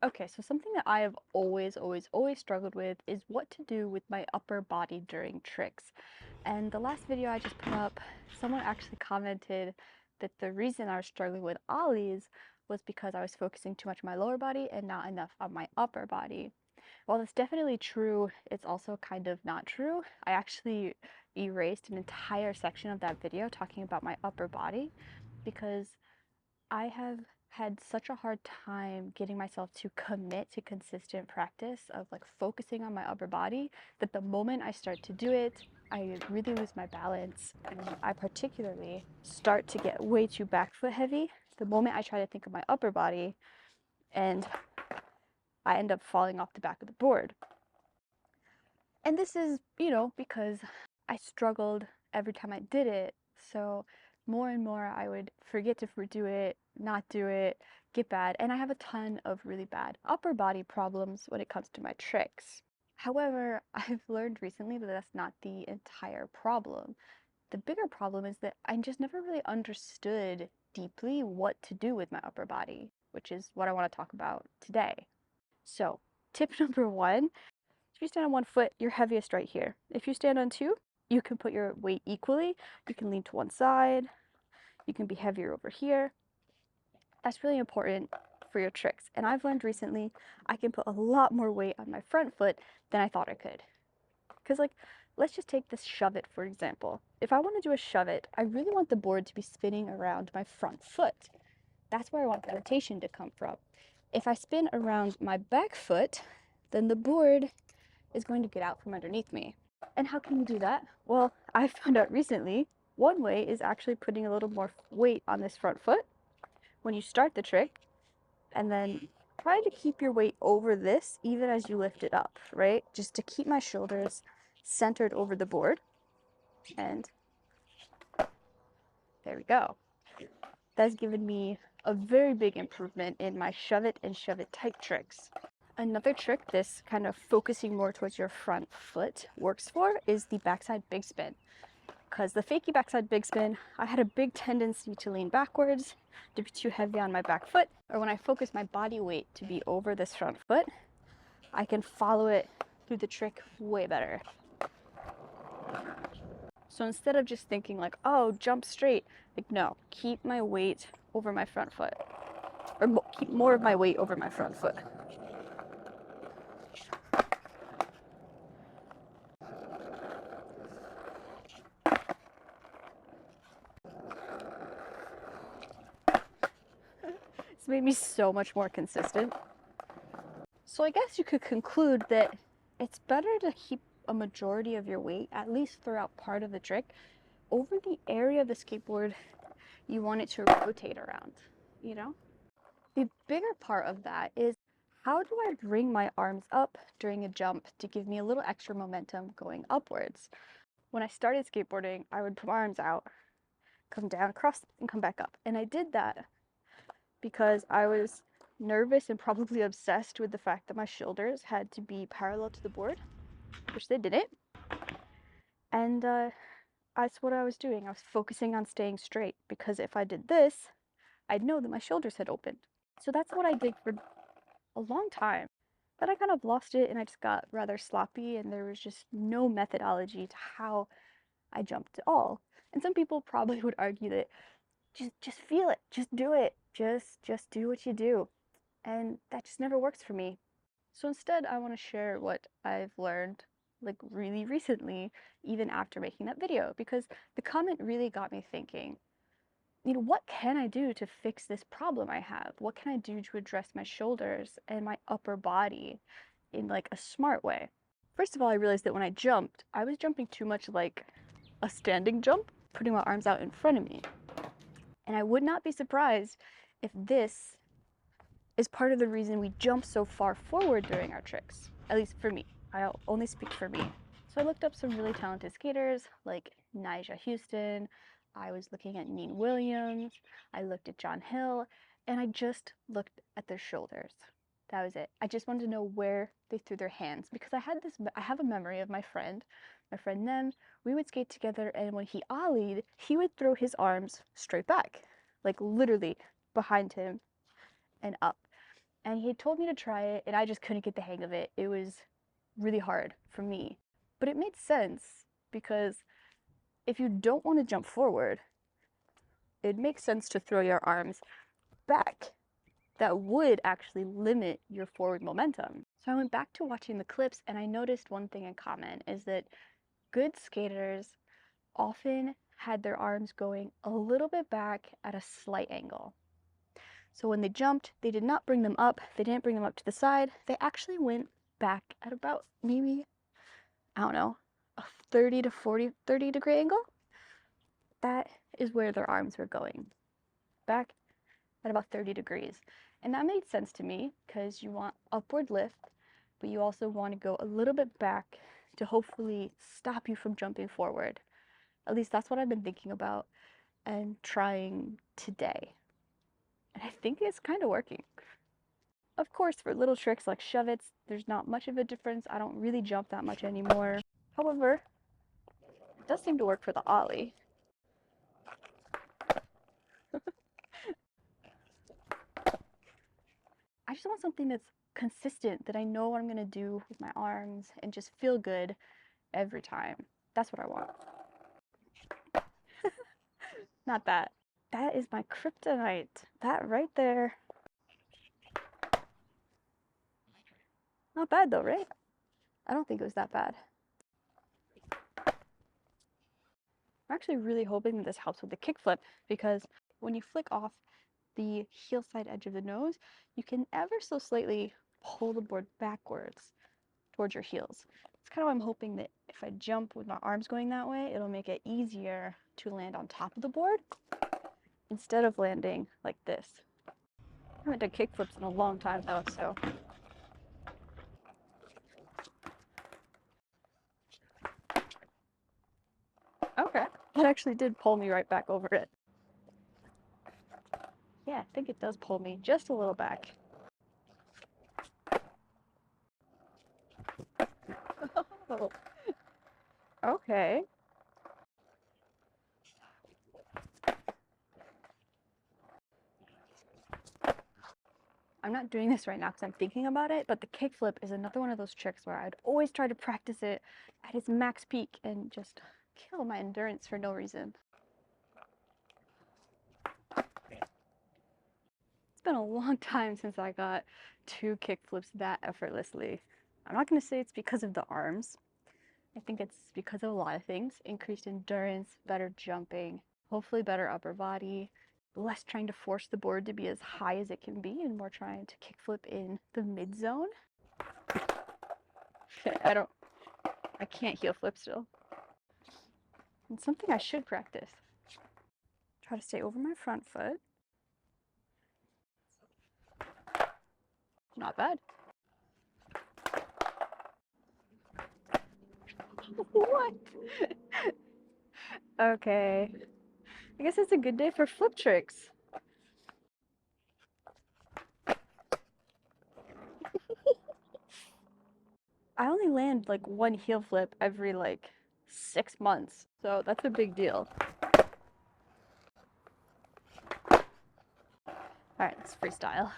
Okay, so something that I have always struggled with is what to do with my upper body during tricks. And the last video I just put up, someone actually commented that the reason I was struggling with ollies was because I was focusing too much on my lower body and not enough on my upper body. While that's definitely true, it's also kind of not true. I actually erased an entire section of that video talking about my upper body because I have had such a hard time getting myself to commit to consistent practice of like focusing on my upper body that the moment I start to do it, I really lose my balance. And I particularly start to get way too back foot heavy the moment I try to think of my upper body, and I end up falling off the back of the board. And this is, because I struggled every time I did it. So more and more I would forget to do it, not do it, get bad. And I have a ton of really bad upper body problems when it comes to my tricks. However, I've learned recently that that's not the entire problem. The bigger problem is that I just never really understood deeply what to do with my upper body, which is what I want to talk about today. So, tip number one, if you stand on one foot, you're heaviest right here. If you stand on two, you can put your weight equally. You can lean to one side. You can be heavier over here. That's really important for your tricks. And I've learned recently I can put a lot more weight on my front foot than I thought I could. Because, like, let's just take this shove it, for example. If I want to do a shove it, I really want the board to be spinning around my front foot. That's where I want the rotation to come from. If I spin around my back foot, then the board is going to get out from underneath me. And how can you do that? Well, I found out recently one way is actually putting a little more weight on this front foot when you start the trick, and then try to keep your weight over this even as you lift it up, right? Just to keep my shoulders centered over the board. And there we go. That's given me a very big improvement in my shove it and shove it tight tricks. Another trick this kind of focusing more towards your front foot works for is the backside big spin. Because the fakie backside big spin, I had a big tendency to lean backwards, to be too heavy on my back foot, or when I focus my body weight to be over this front foot, I can follow it through the trick way better. So instead of just thinking like, oh, jump straight, like no, keep my weight over my front foot, or keep more of my weight over my front foot. It's made me so much more consistent. So I guess you could conclude that it's better to keep a majority of your weight, at least throughout part of the trick, over the area of the skateboard you want it to rotate around, you know? The bigger part of that is, how do I bring my arms up during a jump to give me a little extra momentum going upwards? When I started skateboarding, I would put my arms out, come down, cross, and come back up. And I did that because I was nervous and probably obsessed with the fact that my shoulders had to be parallel to the board, which they didn't. And that's what I was doing. I was focusing on staying straight because if I did this, I'd know that my shoulders had opened. So that's what I did for a long time. But I kind of lost it and I just got rather sloppy, and there was just no methodology to how I jumped at all. And some people probably would argue that just feel it, just do it, just do what you do. And that just never works for me. So instead, I want to share what I've learned like really recently, even after making that video, because the comment really got me thinking, what can I do to fix this problem I have? What can I do to address my shoulders and my upper body in like a smart way? First of all, I realized that when I jumped, I was jumping too much like a standing jump, putting my arms out in front of me. And I would not be surprised if this is part of the reason we jump so far forward during our tricks, at least for me. I'll only speak for me. So I looked up some really talented skaters like Nyjah Huston. I was looking at Neen Williams. I looked at John Hill, and I just looked at their shoulders. That was it. I just wanted to know where they threw their hands because I have a memory of my friend Nem. We would skate together, and when he ollied, he would throw his arms straight back, like literally behind him and up. and he had told me to try it, and I just couldn't get the hang of it. It was really hard for me. But it made sense because if you don't want to jump forward, it makes sense to throw your arms back. That would actually limit your forward momentum. So I went back to watching the clips, and I noticed one thing in common is that good skaters often had their arms going a little bit back at a slight angle. So when they jumped, they did not bring them up. They didn't bring them up to the side. They actually went back at about maybe, I don't know, a 30 to 30 degree angle. That is where their arms were going, back at about 30 degrees. And that made sense to me because you want upward lift, but you also want to go a little bit back to hopefully stop you from jumping forward. At least that's what I've been thinking about and trying today. And I think it's kind of working. Of course, for little tricks like shove-its, there's not much of a difference. I don't really jump that much anymore. However, it does seem to work for the ollie. I just want something that's consistent, that I know what I'm gonna do with my arms and just feel good every time. That's what I want. Not that. That is my kryptonite. That right there. Not bad though, right? I don't think it was that bad. I'm actually really hoping that this helps with the kickflip, because when you flick off the heel side edge of the nose, you can ever so slightly pull the board backwards towards your heels. It's kind of why I'm hoping that if I jump with my arms going that way, it'll make it easier to land on top of the board instead of landing like this. I haven't done kickflips in a long time though, so. Okay, that actually did pull me right back over it. Yeah, I think it does pull me just a little back. Oh, okay. I'm not doing this right now because I'm thinking about it, but the kickflip is another one of those tricks where I'd always try to practice it at its max peak and just kill my endurance for no reason. It's been a long time since I got 2 kickflips that effortlessly. I'm not going to say it's because of the arms. I think it's because of a lot of things. Increased endurance, better jumping, hopefully better upper body, less trying to force the board to be as high as it can be and more trying to kickflip in the mid zone. I can't heel flip still. It's something I should practice. Try to stay over my front foot. Not bad. What? Okay. I guess it's a good day for flip tricks. I only land like 1 heel flip every like 6 months, so that's a big deal. Alright, let's freestyle.